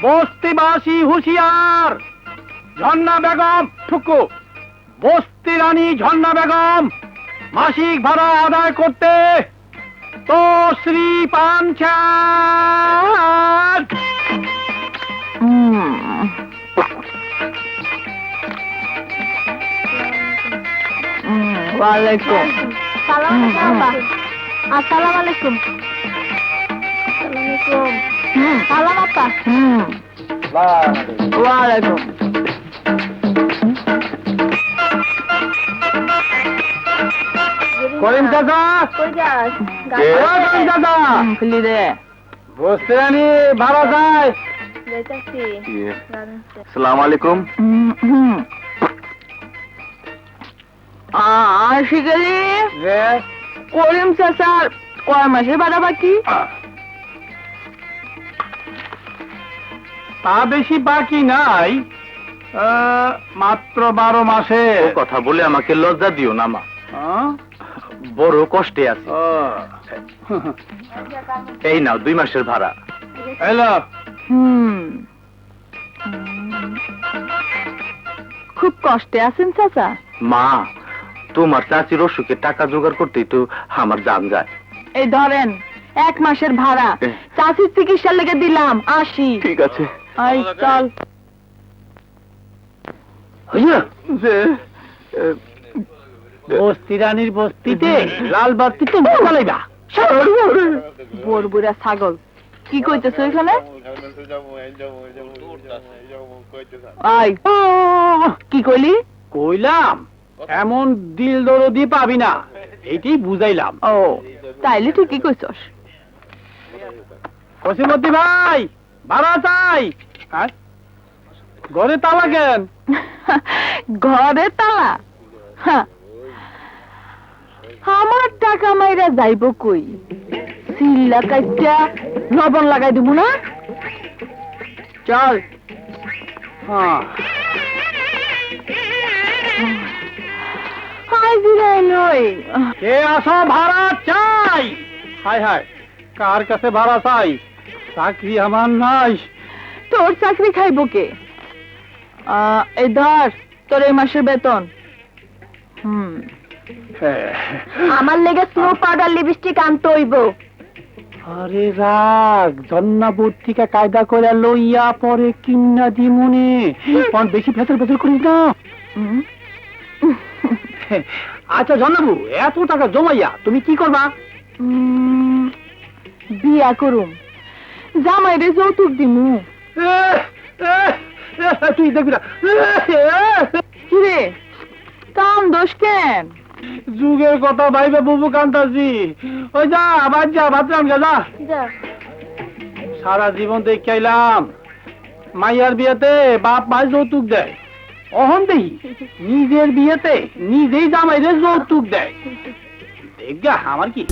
বস্তিবাসী হুঁশিয়ার, ঝর্ণা বেগম ঠুকু, বস্তি রানী ঝর্ণা বেগম মাসিক ভাড়া আদায় করতে তো শ্রী পাঞ্চাল। ওয়ালাইকুম সালাম আসসালামু আলাইকুম। সালাম আপা। ওয়ালাইকুম। করিম চাচা, কই যাস? করিম চাচা, খুলি দে। বস্তি রানী ভাড়া চাই। যাইতাছি। আসসালামু আলাইকুম। আসি গেলি করিম চাচার কয় মাসের ভাড়া বাকি? তা বেশি বাকি নাই, মাত্র 12 মাসে। কথা বলে আমাকে লজ্জা দিও না মা, বড় কষ্টে আছে। এই নাও 2 মাসের ভাড়া। এলো খুব কষ্টে আছেন চাচা? মা, তোমার চাচির অসুখে টাকা জোগাড় করতেই তো আমার জান যায়। এই ধরেন 1 মাসের ভাড়া, চাচির চিকিৎসার লেগে দিলাম 80। ঠিক আছে। আই চল। বস্তি রানীর বস্তিতে লাল বাতিতে চালাইবা। বড়বুড়া ছাগল, কি কইতেছ এখানে? আই কি কইলি? কইলাম এমন দিল দরদি পাবি না, এইটাই বুঝাইলাম। ও তাইলে ঠিকই কইছস। কসিমদ্দি ভাই, ভাড়া চাই। ঘরে তালা কেন? ঘরে তালা? হ্যাঁ, আমার টাকা মাইরা যাইব কই? সিল্লা কাইটা লবণ লাগাই দিব না? চল। হাই জিরাই লই। কে আসো, ভাড়া চাই। হাই হাই, কার কাছে ভাড়া চাই? চাকরি আমার নাই। তোর চাকরি খাইব কে? এই ধর তোর এই মাসের বেতন। আমার লেগে স্নো পাউডার লিপস্টিক আনতে হইব। আরে রাগ, জন্নাবর্তিকা কায়দা করে লইয়া পরে কিন্না দিমুনে। বেশি ভেতর ভেতর করিস না। আচ্ছা জন্নাবু, এত টাকা জমাইয়া তুমি কি করবা? বিয়া করুম, জামাইরে যৌতুক দিমু। তুই দেখবি না। কিরে কাম দোষ কেন? যুগের কথা ভাইবে বুবু কান্তাজি। ওই যা আবার যা ভাবলাম যা। সারা জীবন দেখাইলাম মাইয়ার বিয়েতে বাপ মাই যৌতুক দেয়, অহন দেই নিজের বিয়েতে নিজেই জামাইরে যৌতুক দেয়। দেখ আমার কি